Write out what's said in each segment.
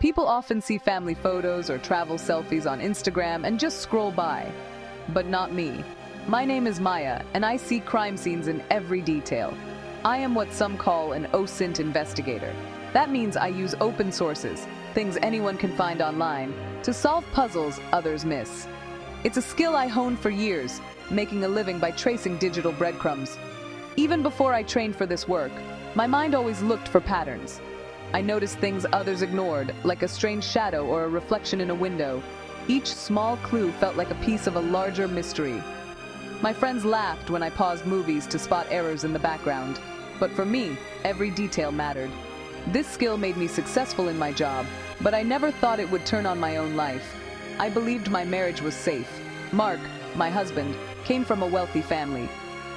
People often see family photos or travel selfies on Instagram and just scroll by. But not me. My name is Maya, and I see crime scenes in every detail. I am what some call an OSINT investigator. That means I use open sources, things anyone can find online, to solve puzzles others miss. It's a skill I honed for years, making a living by tracing digital breadcrumbs. Even before I trained for this work, my mind always looked for patterns. I noticed things others ignored, like a strange shadow or a reflection in a window. Each small clue felt like a piece of a larger mystery. My friends laughed when I paused movies to spot errors in the background. But for me, every detail mattered. This skill made me successful in my job, but I never thought it would turn on my own life. I believed my marriage was safe. Mark, my husband, came from a wealthy family.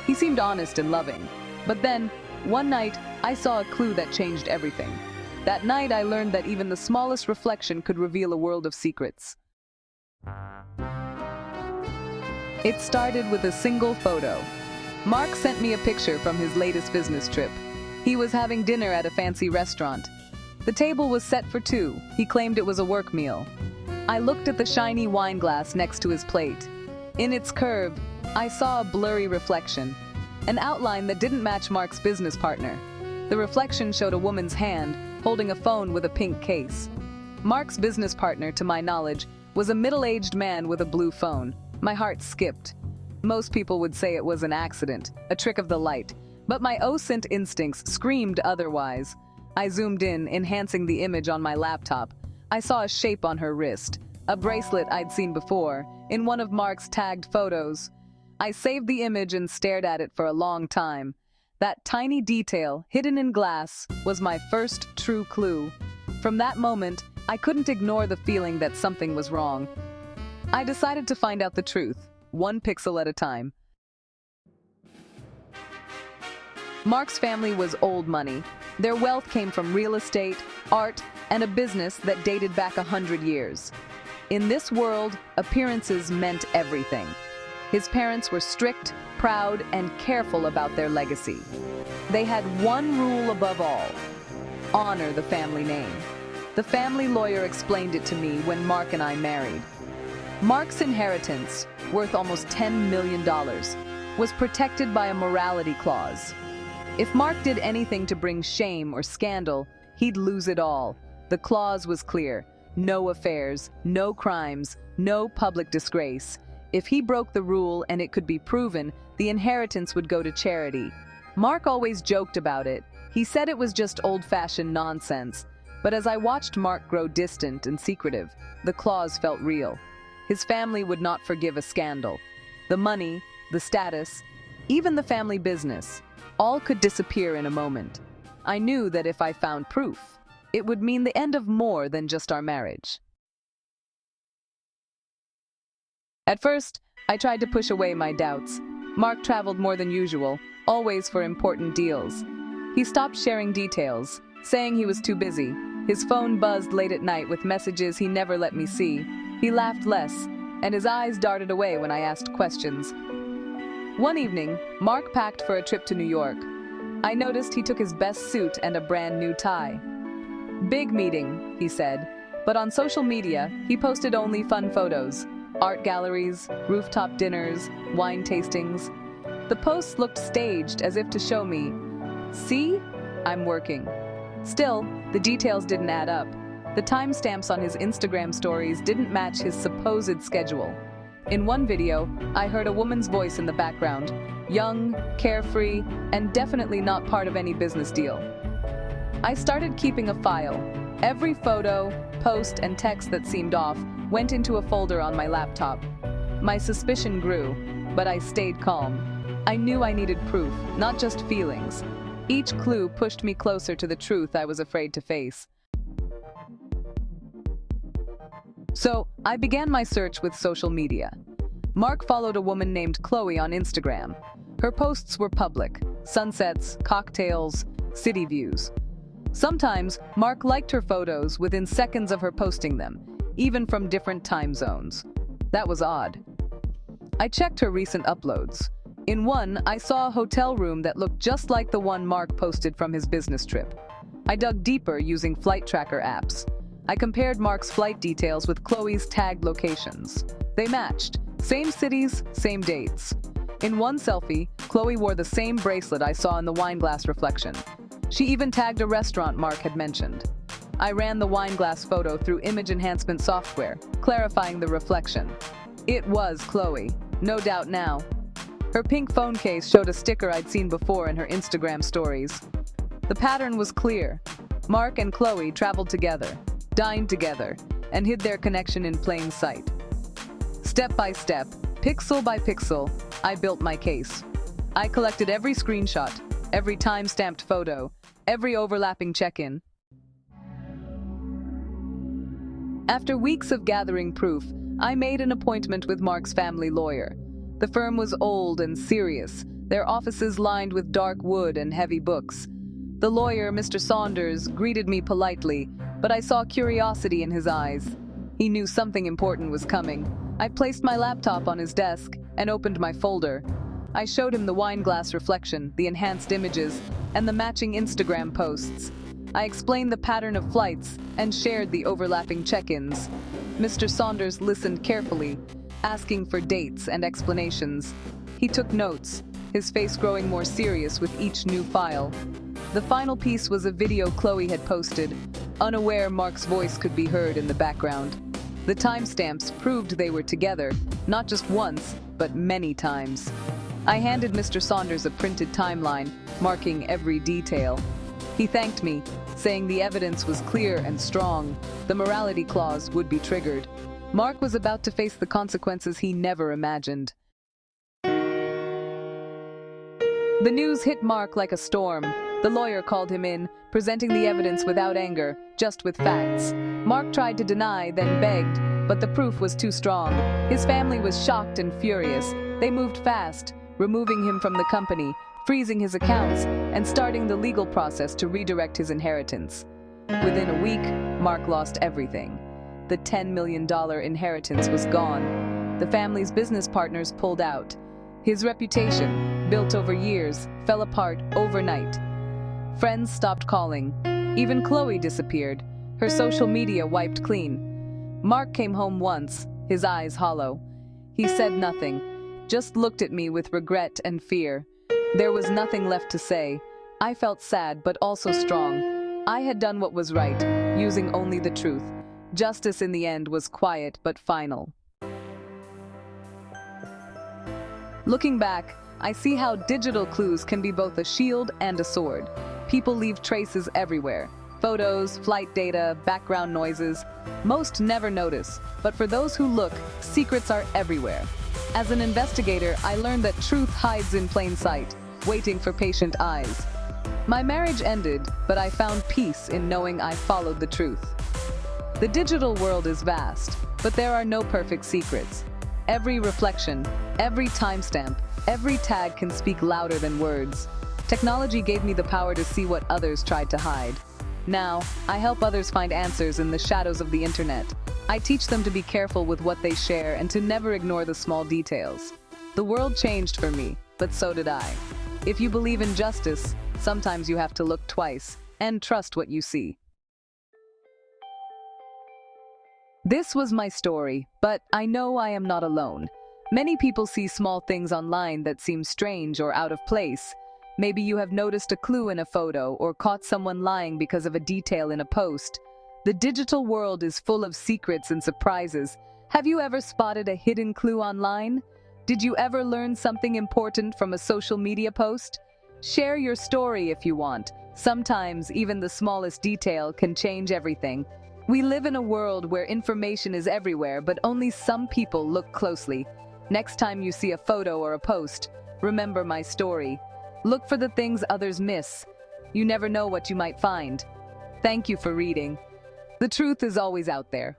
He seemed honest and loving. But then, one night, I saw a clue that changed everything. That night, I learned that even the smallest reflection could reveal a world of secrets. It started with a single photo. Mark sent me a picture from his latest business trip. He was having dinner at a fancy restaurant. The table was set for two. He claimed it was a work meal. I looked at the shiny wine glass next to his plate. In its curve, I saw a blurry reflection, an outline that didn't match Mark's business partner. The reflection showed a woman's hand holding a phone with a pink case. Mark's business partner, to my knowledge, was a middle-aged man with a blue phone. My heart skipped. Most people would say it was an accident, a trick of the light, but my OSINT instincts screamed otherwise. I zoomed in, enhancing the image on my laptop. I saw a shape on her wrist, a bracelet I'd seen before, in one of Mark's tagged photos. I saved the image and stared at it for a long time. That tiny detail, hidden in glass, was my first true clue. From that moment, I couldn't ignore the feeling that something was wrong. I decided to find out the truth, one pixel at a time. Mark's family was old money. Their wealth came from real estate, art, and a business that dated back 100 years. In this world, appearances meant everything. His parents were strict, proud, and careful about their legacy. They had one rule above all: honor the family name. The family lawyer explained it to me when Mark and I married. Mark's inheritance, worth almost $10 million, was protected by a morality clause. If Mark did anything to bring shame or scandal, he'd lose it all. The clause was clear: no affairs, no crimes, no public disgrace. If he broke the rule and it could be proven, the inheritance would go to charity. Mark always joked about it. He said it was just old-fashioned nonsense. But as I watched Mark grow distant and secretive, the clause felt real. His family would not forgive a scandal. The money, the status, even the family business, all could disappear in a moment. I knew that if I found proof, it would mean the end of more than just our marriage. At first, I tried to push away my doubts. Mark traveled more than usual, always for important deals. He stopped sharing details, saying he was too busy. His phone buzzed late at night with messages he never let me see. He laughed less, and his eyes darted away when I asked questions. One evening, Mark packed for a trip to New York. I noticed he took his best suit and a brand new tie. "Big meeting," he said, but on social media, he posted only fun photos. Art galleries, rooftop dinners, wine tastings. The posts looked staged, as if to show me, "See? I'm working." Still, the details didn't add up. The timestamps on his Instagram stories didn't match his supposed schedule. In one video, I heard a woman's voice in the background, young, carefree, and definitely not part of any business deal. I started keeping a file. Every photo, post, and text that seemed off went into a folder on my laptop. My suspicion grew, but I stayed calm. I knew I needed proof, not just feelings. Each clue pushed me closer to the truth I was afraid to face. So, I began my search with social media. Mark followed a woman named Chloe on Instagram. Her posts were public: sunsets, cocktails, city views. Sometimes, Mark liked her photos within seconds of her posting them, even from different time zones. That was odd. I checked her recent uploads. In one, I saw a hotel room that looked just like the one Mark posted from his business trip. I dug deeper using flight tracker apps. I compared Mark's flight details with Chloe's tagged locations. They matched. Same cities, same dates. In one selfie, Chloe wore the same bracelet I saw in the wine glass reflection. She even tagged a restaurant Mark had mentioned. I ran the wine glass photo through image enhancement software, clarifying the reflection. It was Chloe, no doubt now. Her pink phone case showed a sticker I'd seen before in her Instagram stories. The pattern was clear. Mark and Chloe traveled together, dined together, and hid their connection in plain sight. Step by step, pixel by pixel, I built my case. I collected every screenshot, every time-stamped photo, every overlapping check-in. After weeks of gathering proof, I made an appointment with Mark's family lawyer. The firm was old and serious, their offices lined with dark wood and heavy books. The lawyer, Mr. Saunders, greeted me politely, but I saw curiosity in his eyes. He knew something important was coming. I placed my laptop on his desk and opened my folder. I showed him the wine glass reflection, the enhanced images, and the matching Instagram posts. I explained the pattern of flights and shared the overlapping check-ins. Mr. Saunders listened carefully, asking for dates and explanations. He took notes, his face growing more serious with each new file. The final piece was a video Chloe had posted, unaware Mark's voice could be heard in the background. The timestamps proved they were together, not just once, but many times. I handed Mr. Saunders a printed timeline, marking every detail. He thanked me, saying the evidence was clear and strong. The morality clause would be triggered. Mark was about to face the consequences he never imagined. The news hit Mark like a storm. The lawyer called him in, presenting the evidence without anger, just with facts. Mark tried to deny, then begged, but the proof was too strong. His family was shocked and furious. They moved fast, removing him from the company, freezing his accounts, and starting the legal process to redirect his inheritance. Within a week, Mark lost everything. The $10 million inheritance was gone. The family's business partners pulled out. His reputation, built over years, fell apart overnight. Friends stopped calling. Even Chloe disappeared, her social media wiped clean. Mark came home once, his eyes hollow. He said nothing, just looked at me with regret and fear. There was nothing left to say. I felt sad, but also strong. I had done what was right, using only the truth. Justice in the end was quiet but final. Looking back, I see how digital clues can be both a shield and a sword. People leave traces everywhere. Photos, flight data, background noises. Most never notice, but for those who look, secrets are everywhere. As an investigator, I learned that truth hides in plain sight, waiting for patient eyes. My marriage ended, but I found peace in knowing I followed the truth. The digital world is vast, but there are no perfect secrets. Every reflection, every timestamp, every tag can speak louder than words. Technology gave me the power to see what others tried to hide. Now, I help others find answers in the shadows of the internet. I teach them to be careful with what they share and to never ignore the small details. The world changed for me, but so did I. If you believe in justice, sometimes you have to look twice and trust what you see. This was my story, but I know I am not alone. Many people see small things online that seem strange or out of place. Maybe you have noticed a clue in a photo or caught someone lying because of a detail in a post. The digital world is full of secrets and surprises. Have you ever spotted a hidden clue online? Did you ever learn something important from a social media post? Share your story if you want. Sometimes even the smallest detail can change everything. We live in a world where information is everywhere, but only some people look closely. Next time you see a photo or a post, remember my story. Look for the things others miss. You never know what you might find. Thank you for reading. The truth is always out there,